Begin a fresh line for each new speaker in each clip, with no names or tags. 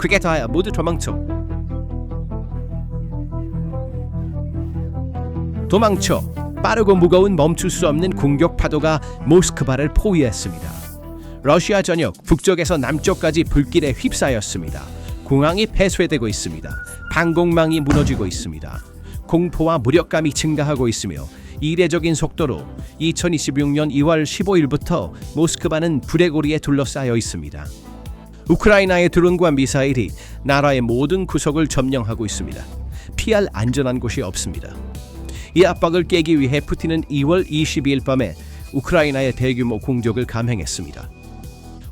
크리켓하여 모두 도망쳐. 도망쳐. 빠르고 무거운 멈출 수 없는 공격 파도가 모스크바를 포위했습니다. 러시아 전역 북쪽에서 남쪽까지 불길에 휩싸였습니다. 공항이 폐쇄되고 있습니다. 방공망이 무너지고 있습니다. 공포와 무력감이 증가하고 있으며 이례적인 속도로 2026년 2월 15일부터 모스크바는 불의 고리에 둘러싸여 있습니다. 우크라이나의 드론과 미사일이 나라의 모든 구석을 점령하고 있습니다. 피할 안전한 곳이 없습니다. 이 압박을 깨기 위해 푸틴은 2월 22일 밤에 우크라이나의 대규모 공격을 감행했습니다.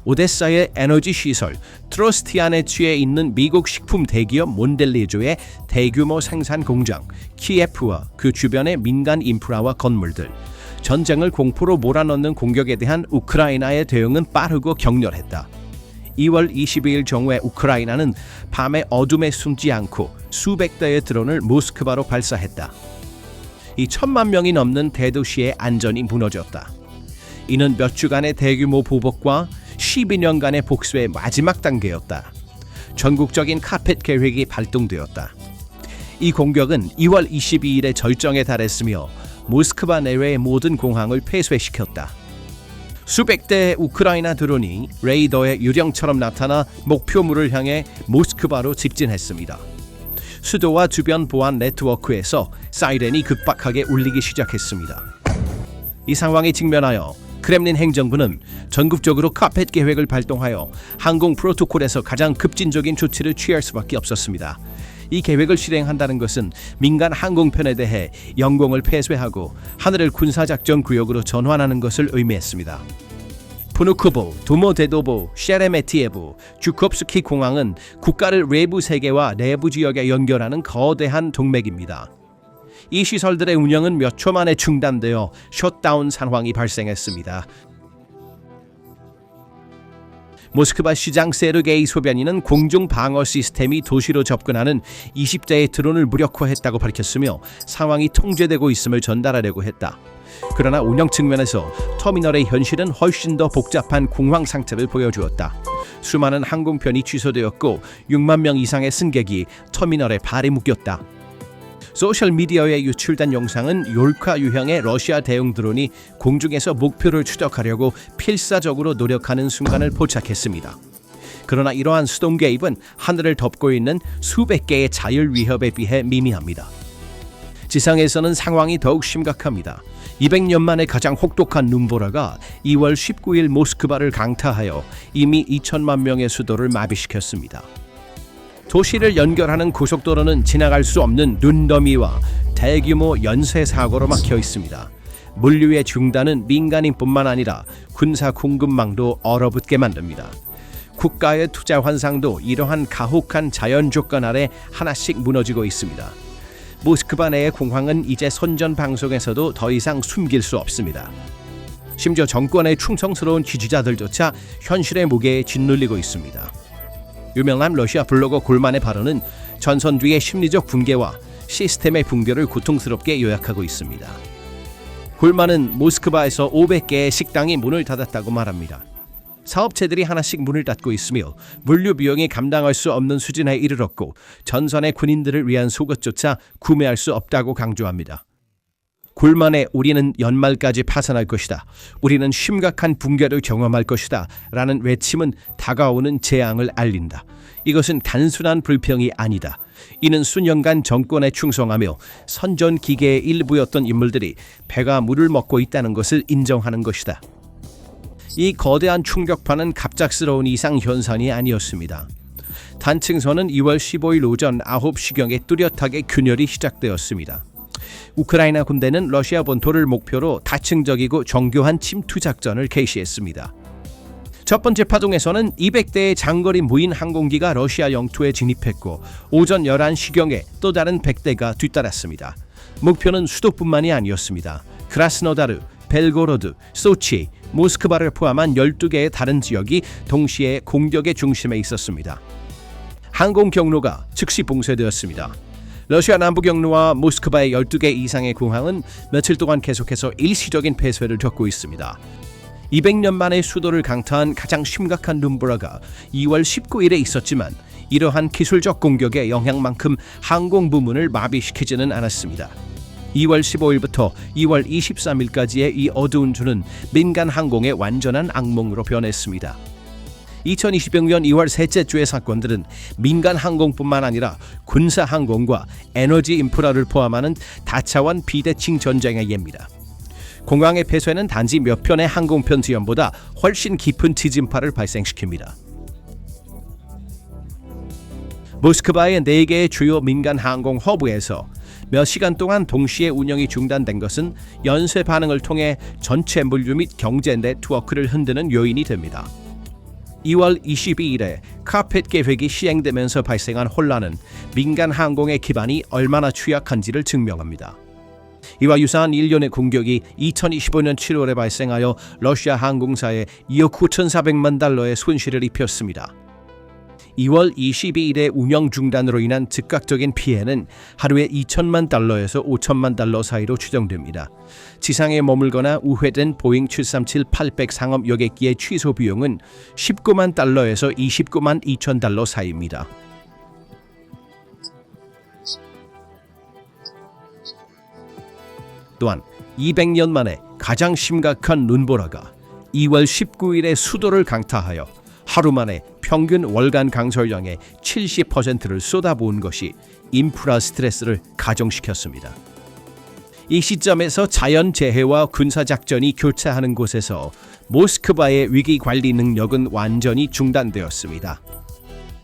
오데사의 에너지 시설 트로스티아네츠에 있는 미국 식품 대기업 몬델리조의 대규모 생산 공장, 키예프와 그 주변의 민간 인프라와 건물들, 전쟁을 공포로 몰아넣는 공격에 대한 우크라이나의 대응은 빠르고 격렬했다. 2월 22일 정오에 우크라이나는 밤에 어둠에 숨지 않고 수백 대의 드론을 모스크바로 발사했다. 이 1,000만 명이 넘는 대도시의 안전이 무너졌다. 이는 몇 주간의 대규모 보복과 12년간의 복수의 마지막 단계였다. 전국적인 카펫 계획이 발동되었다. 이 공격은 2월 22일에 절정에 달했으며 모스크바 내외의 모든 공항을 폐쇄시켰다. 수백 대의 우크라이나 드론이 레이더의 유령처럼 나타나 목표물을 향해 모스크바로 직진했습니다. 수도와 주변 보안 네트워크에서 사이렌이 급박하게 울리기 시작했습니다. 이 상황에 직면하여 크렘린 행정부는 전국적으로 카펫 계획을 발동하여 항공 프로토콜에서 가장 급진적인 조치를 취할 수밖에 없었습니다. 이 계획을 실행한다는 것은 민간 항공편에 대해 영공을 폐쇄하고 하늘을 군사작전 구역으로 전환하는 것을 의미했습니다. 부누코보, 도모데도보, 셰레메티에보, 주콥스키 공항은 국가를 외부 세계와 내부 지역에 연결하는 거대한 동맥입니다. 이 시설들의 운영은 몇 초 만에 중단되어 셧다운 상황이 발생했습니다. 모스크바 시장 세르게이 소변이는 공중 방어 시스템이 도시로 접근하는 20대의 드론을 무력화했다고 밝혔으며 상황이 통제되고 있음을 전달하려고 했다. 그러나 운영 측면에서 터미널의 현실은 훨씬 더 복잡한 공황 상태를 보여주었다. 수많은 항공편이 취소되었고 6만 명 이상의 승객이 터미널에 발이 묶였다. 소셜미디어에 유출된 영상은 욜카 유형의 러시아 대응 드론이 공중에서 목표를 추적하려고 필사적으로 노력하는 순간을 포착했습니다. 그러나 이러한 수동 개입은 하늘을 덮고 있는 수백 개의 자율 위협에 비해 미미합니다. 지상에서는 상황이 더욱 심각합니다. 200년 만에 가장 혹독한 눈보라가 2월 19일 모스크바를 강타하여 이미 2천만 명의 수도를 마비시켰습니다. 도시를 연결하는 고속도로는 지나갈 수 없는 눈더미와 대규모 연쇄 사고로 막혀 있습니다. 물류의 중단은 민간인뿐만 아니라 군사 공급망도 얼어붙게 만듭니다. 국가의 투자 환상도 이러한 가혹한 자연 조건 아래 하나씩 무너지고 있습니다. 모스크바 내의 공황은 이제 선전 방송에서도 더 이상 숨길 수 없습니다. 심지어 정권의 충성스러운 지지자들조차 현실의 무게에 짓눌리고 있습니다. 유명한 러시아 블로거 골만의 발언은 전선 뒤의 심리적 붕괴와 시스템의 붕괴를 고통스럽게 요약하고 있습니다. 골만은 모스크바에서 500개의 식당이 문을 닫았다고 말합니다. 사업체들이 하나씩 문을 닫고 있으며 물류 비용이 감당할 수 없는 수준에 이르렀고 전선의 군인들을 위한 속옷조차 구매할 수 없다고 강조합니다. 골만의 우리는 연말까지 파산할 것이다. 우리는 심각한 붕괴를 경험할 것이다. 라는 외침은 다가오는 재앙을 알린다. 이것은 단순한 불평이 아니다. 이는 수년간 정권에 충성하며 선전 기계의 일부였던 인물들이 배가 물을 먹고 있다는 것을 인정하는 것이다. 이 거대한 충격파는 갑작스러운 이상현상이 아니었습니다. 단층선은 2월 15일 오전 9시경에 뚜렷하게 균열이 시작되었습니다. 우크라이나 군대는 러시아 본토를 목표로 다층적이고 정교한 침투 작전을 개시했습니다. 첫 번째 파동에서는 200대의 장거리 무인 항공기가 러시아 영토에 진입했고 오전 11시경에 또 다른 100대가 뒤따랐습니다. 목표는 수도뿐만이 아니었습니다. 크라스노다르, 벨고로드, 소치, 모스크바를 포함한 12개의 다른 지역이 동시에 공격의 중심에 있었습니다. 항공 경로가 즉시 봉쇄되었습니다. 러시아 남부 경로와 모스크바의 12개 이상의 공항은 며칠 동안 계속해서 일시적인 폐쇄를 겪고 있습니다. 200년 만에 수도를 강타한 가장 심각한 눈보라가 2월 19일에 있었지만 이러한 기술적 공격의 영향만큼 항공 부문을 마비시키지는 않았습니다. 2월 15일부터 2월 23일까지의 이 어두운 주는 민간 항공의 완전한 악몽으로 변했습니다. 2026년 2월 셋째 주의 사건들은 민간 항공뿐만 아니라 군사 항공과 에너지 인프라를 포함하는 다차원 비대칭 전쟁의 예입니다. 공항의 폐쇄는 단지 몇 편의 항공편 지연보다 훨씬 깊은 지진파를 발생시킵니다. 모스크바의 4개의 주요 민간 항공 허브에서 몇 시간 동안 동시에 운영이 중단된 것은 연쇄 반응을 통해 전체 물류 및 경제 네트워크를 흔드는 요인이 됩니다. 2월 22일에 카펫 계획이 시행되면서 발생한 혼란은 민간 항공의 기반이 얼마나 취약한지를 증명합니다. 이와 유사한 일련의 공격이 2025년 7월에 발생하여 러시아 항공사에 2억 9,400만 달러의 손실을 입혔습니다. 2월 22일의 운영 중단으로 인한 즉각적인 피해는 하루에 2천만 달러에서 5천만 달러 사이로 추정됩니다. 지상에 머물거나 우회된 보잉 737-800 상업 여객기의 취소 비용은 19만 달러에서 29만 2천 달러 사이입니다. 또한 200년 만에 가장 심각한 눈보라가 2월 19일에 수도를 강타하여 하루 만에 평균 월간 강설량의 70%를 쏟아부은 것이 인프라 스트레스를 가중시켰습니다. 이 시점에서 자연재해와 군사작전이 교차하는 곳에서 모스크바의 위기관리 능력은 완전히 중단되었습니다.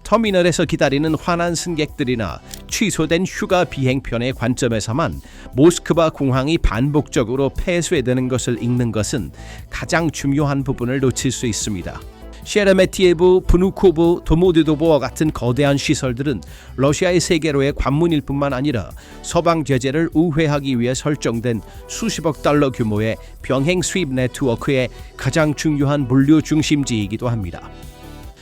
터미널에서 기다리는 화난 승객들이나 취소된 휴가 비행편의 관점에서만 모스크바 공항이 반복적으로 폐쇄되는 것을 읽는 것은 가장 중요한 부분을 놓칠 수 있습니다. 셰르메티예브, 브누코브, 도모데도보와 같은 거대한 시설들은 러시아의 세계로의 관문일 뿐만 아니라 서방 제재를 우회하기 위해 설정된 수십억 달러 규모의 병행 수입 네트워크의 가장 중요한 물류 중심지이기도 합니다.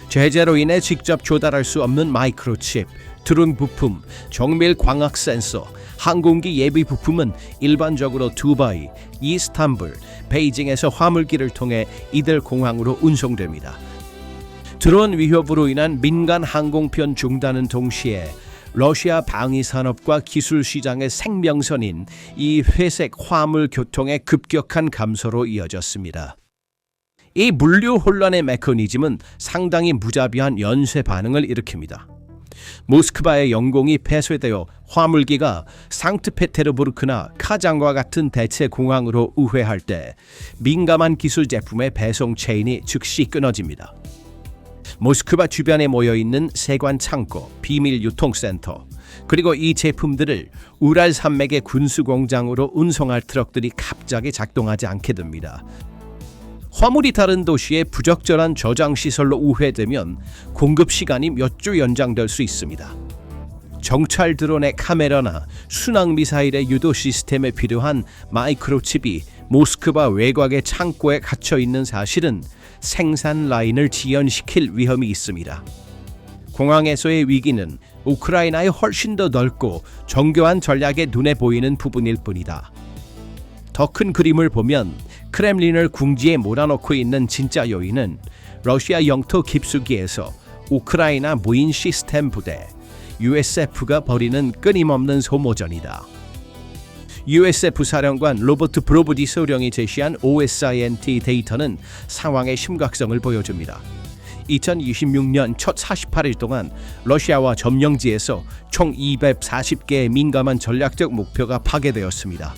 제재로 인해 직접 조달할 수 없는 마이크로칩, 드론 부품, 정밀 광학 센서, 항공기 예비 부품은 일반적으로 두바이, 이스탄불, 베이징에서 화물기를 통해 이들 공항으로 운송됩니다. 드론 위협으로 인한 민간 항공편 중단은 동시에 러시아 방위 산업과 기술 시장의 생명선인 이 회색 화물 교통의 급격한 감소로 이어졌습니다. 이 물류 혼란의 메커니즘은 상당히 무자비한 연쇄 반응을 일으킵니다. 모스크바의 영공이 폐쇄되어 화물기가 상트페테르부르크나 카잔과 같은 대체 공항으로 우회할 때 민감한 기술 제품의 배송 체인이 즉시 끊어집니다. 모스크바 주변에 모여있는 세관 창고, 비밀 유통센터, 그리고 이 제품들을 우랄 산맥의 군수 공장으로 운송할 트럭들이 갑자기 작동하지 않게 됩니다. 화물이 다른 도시의 부적절한 저장 시설로 우회되면 공급 시간이 몇 주 연장될 수 있습니다. 정찰 드론의 카메라나 순항 미사일의 유도 시스템에 필요한 마이크로칩이 모스크바 외곽의 창고에 갇혀 있는 사실은 생산 라인을 지연시킬 위험이 있습니다. 공항에서의 위기는 우크라이나에 훨씬 더 넓고 정교한 전략의 눈에 보이는 부분일 뿐이다. 더 큰 그림을 보면 크렘린을 궁지에 몰아넣고 있는 진짜 요인은 러시아 영토 깊숙이에서 우크라이나 무인 시스템 부대 USF가 벌이는 끊임없는 소모전이다. USF 사령관 로버트 브로브디 소령이 제시한 OSINT 데이터는 상황의 심각성을 보여줍니다. 2026년 첫 48일 동안 러시아와 점령지에서 총 240개의 민감한 전략적 목표가 파괴되었습니다.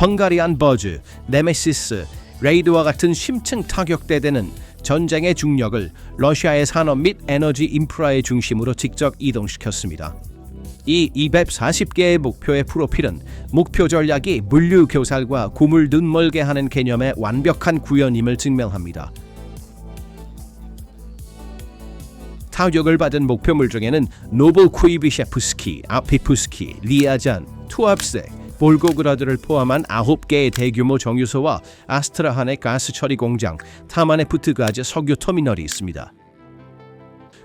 헝가리안 버즈, 네메시스, 레이드와 같은 심층 타격대대는 전쟁의 중력을 러시아의 산업 및 에너지 인프라의 중심으로 직접 이동시켰습니다. 이 240개의 목표의 프로필은 목표 전략이 물류 교살과 고물 눈멀게 하는 개념의 완벽한 구현임을 증명합니다. 타격을 받은 목표물 중에는 노보쿠이비셰프스키, 아피푸스키, 리아잔, 투압세, 볼고그라드를 포함한 9개의 대규모 정유소와 아스트라한의 가스 처리 공장, 타마네프트가즈 석유 터미널이 있습니다.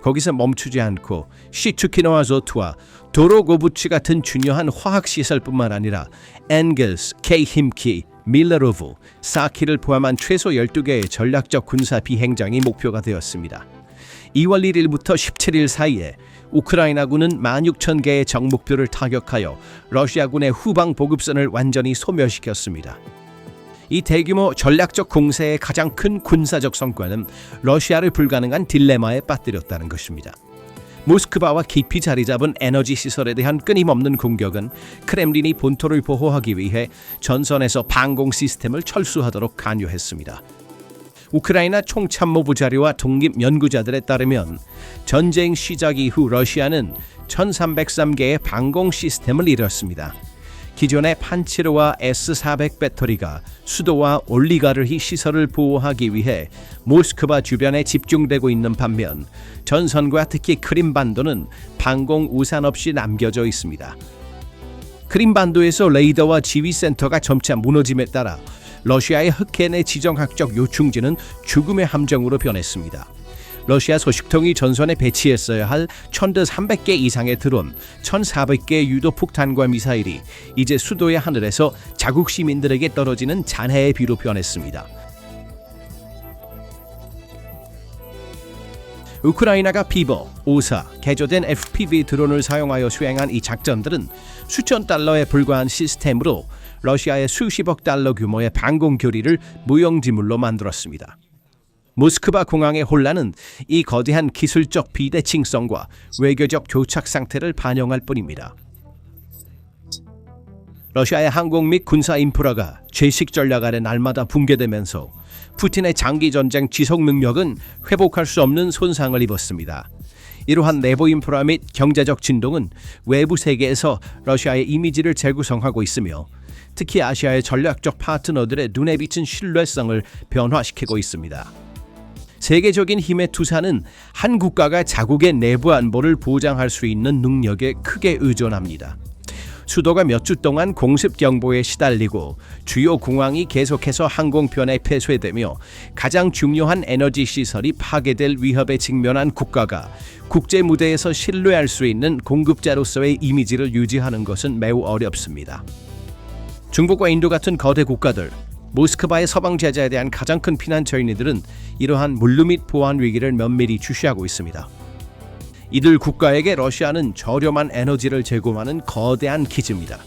거기서 멈추지 않고 시추키노아조트와 도로고부치 같은 중요한 화학시설뿐만 아니라 엔겔스, 케이힘키, 밀레로브, 사키를 포함한 최소 12개의 전략적 군사 비행장이 목표가 되었습니다. 2월 1일부터 17일 사이에 우크라이나군은 16,000개의 적목표를 타격하여 러시아군의 후방 보급선을 완전히 소멸시켰습니다. 이 대규모 전략적 공세의 가장 큰 군사적 성과는 러시아를 불가능한 딜레마에 빠뜨렸다는 것입니다. 모스크바와 깊이 자리 잡은 에너지 시설에 대한 끊임없는 공격은 크렘린이 본토를 보호하기 위해 전선에서 방공 시스템을 철수하도록 관여했습니다. 우크라이나 총참모부 자료와 독립 연구자들에 따르면 전쟁 시작 이후 러시아는 1,303개의 방공 시스템을 잃었습니다. 기존의 판치르와 S-400 배터리가 수도와 올리가르히 시설을 보호하기 위해 모스크바 주변에 집중되고 있는 반면 전선과 특히 크림반도는 방공 우산 없이 남겨져 있습니다. 크림반도에서 레이더와 지휘센터가 점차 무너짐에 따라 러시아의 흑해 내 지정학적 요충지는 죽음의 함정으로 변했습니다. 러시아 소식통이 전선에 배치했어야 할 1,300개 이상의 드론, 1,400개의 유도 폭탄과 미사일이 이제 수도의 하늘에서 자국 시민들에게 떨어지는 잔해의 비로 변했습니다. 우크라이나가 피버, 오사, 개조된 FPV 드론을 사용하여 수행한 이 작전들은 수천 달러에 불과한 시스템으로 러시아의 수십억 달러 규모의 방공 교리를 무용지물로 만들었습니다. 모스크바 공항의 혼란은 이 거대한 기술적 비대칭성과 외교적 교착 상태를 반영할 뿐입니다. 러시아의 항공 및 군사 인프라가 제식 전략 아래 날마다 붕괴되면서 푸틴의 장기 전쟁 지속 능력은 회복할 수 없는 손상을 입었습니다. 이러한 내부 인프라 및 경제적 진동은 외부 세계에서 러시아의 이미지를 재구성하고 있으며 특히 아시아의 전략적 파트너들의 눈에 비친 신뢰성을 변화시키고 있습니다. 세계적인 힘의 투사는 한 국가가 자국의 내부 안보를 보장할 수 있는 능력에 크게 의존합니다. 수도가 몇 주 동안 공습 경보에 시달리고 주요 공항이 계속해서 항공편에 폐쇄되며 가장 중요한 에너지 시설이 파괴될 위협에 직면한 국가가 국제 무대에서 신뢰할 수 있는 공급자로서의 이미지를 유지하는 것은 매우 어렵습니다. 중국과 인도 같은 거대 국가들, 모스크바의 서방 제재에 대한 가장 큰 피난처인 이러한 물류 및 보안 위기를 면밀히 주시하고 있습니다. 이들 국가에게 러시아는 저렴한 에너지를 제공하는 거대한 기지입니다.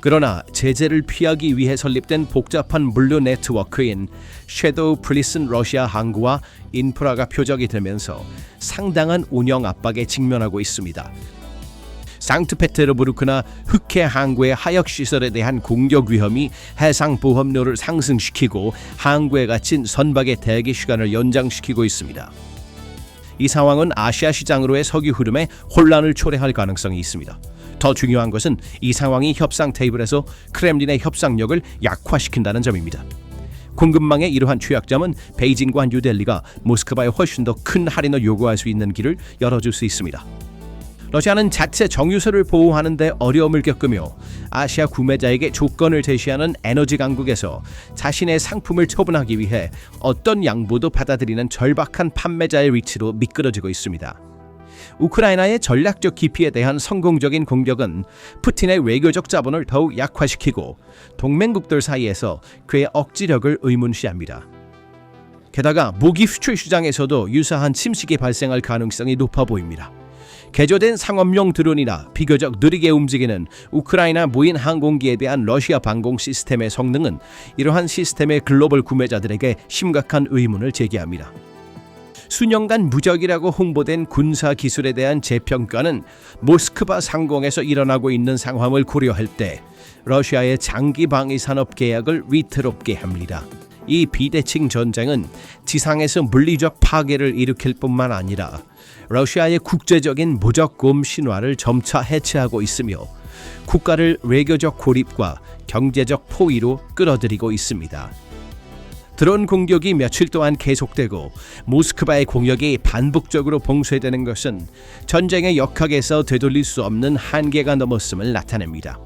그러나 제재를 피하기 위해 설립된 복잡한 물류 네트워크인 섀도우 프리슨 러시아 항구와 인프라가 표적이 되면서 상당한 운영 압박에 직면하고 있습니다. 상트페테르부르크나 흑해 항구의 하역 시설에 대한 공격 위험이 해상 보험료를 상승시키고 항구에 갇힌 선박의 대기 시간을 연장시키고 있습니다. 이 상황은 아시아 시장으로의 석유 흐름에 혼란을 초래할 가능성이 있습니다. 더 중요한 것은 이 상황이 협상 테이블에서 크렘린의 협상력을 약화시킨다는 점입니다. 공급망의 이러한 취약점은 베이징과 뉴델리가 모스크바에 훨씬 더 큰 할인을 요구할 수 있는 길을 열어줄 수 있습니다. 러시아는 자체 정유소를 보호하는 데 어려움을 겪으며 아시아 구매자에게 조건을 제시하는 에너지 강국에서 자신의 상품을 처분하기 위해 어떤 양보도 받아들이는 절박한 판매자의 위치로 미끄러지고 있습니다. 우크라이나의 전략적 기피에 대한 성공적인 공격은 푸틴의 외교적 자본을 더욱 약화시키고 동맹국들 사이에서 그의 억지력을 의문시합니다. 게다가 무기 수출 시장에서도 유사한 침식이 발생할 가능성이 높아 보입니다. 개조된 상업용 드론이나 비교적 느리게 움직이는 우크라이나 무인 항공기에 대한 러시아 방공 시스템의 성능은 이러한 시스템의 글로벌 구매자들에게 심각한 의문을 제기합니다. 수년간 무적이라고 홍보된 군사 기술에 대한 재평가는 모스크바 상공에서 일어나고 있는 상황을 고려할 때 러시아의 장기 방위 산업 계약을 위태롭게 합니다. 이 비대칭 전쟁은 지상에서 물리적 파괴를 일으킬 뿐만 아니라 러시아의 국제적인 무적곰 신화를 점차 해체하고 있으며 국가를 외교적 고립과 경제적 포위로 끌어들이고 있습니다. 드론 공격이 며칠 동안 계속되고 모스크바의 공격이 반복적으로 봉쇄되는 것은 전쟁의 역학에서 되돌릴 수 없는 한계가 넘었음을 나타냅니다.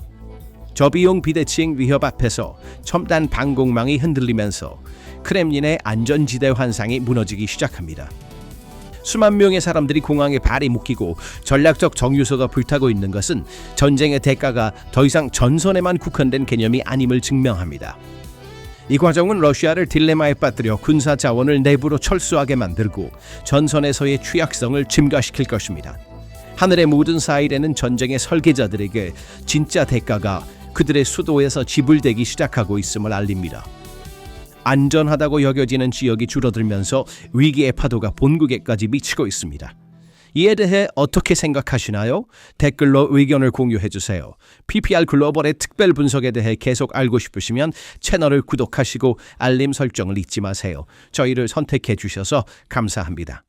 저비용 비대칭 위협 앞에서 첨단 방공망이 흔들리면서 크렘린의 안전지대 환상이 무너지기 시작합니다. 수만 명의 사람들이 공항에 발이 묶이고 전략적 정유소가 불타고 있는 것은 전쟁의 대가가 더 이상 전선에만 국한된 개념이 아님을 증명합니다. 이 과정은 러시아를 딜레마에 빠뜨려 군사 자원을 내부로 철수하게 만들고 전선에서의 취약성을 증가시킬 것입니다. 하늘에 묻은 사일에는 전쟁의 설계자들에게 진짜 대가가 그들의 수도에서 지불되기 시작하고 있음을 알립니다. 안전하다고 여겨지는 지역이 줄어들면서 위기의 파도가 본국에까지 미치고 있습니다. 이에 대해 어떻게 생각하시나요? 댓글로 의견을 공유해주세요. PPR 글로벌의 특별 분석에 대해 계속 알고 싶으시면 채널을 구독하시고 알림 설정을 잊지 마세요. 저희를 선택해 주셔서 감사합니다.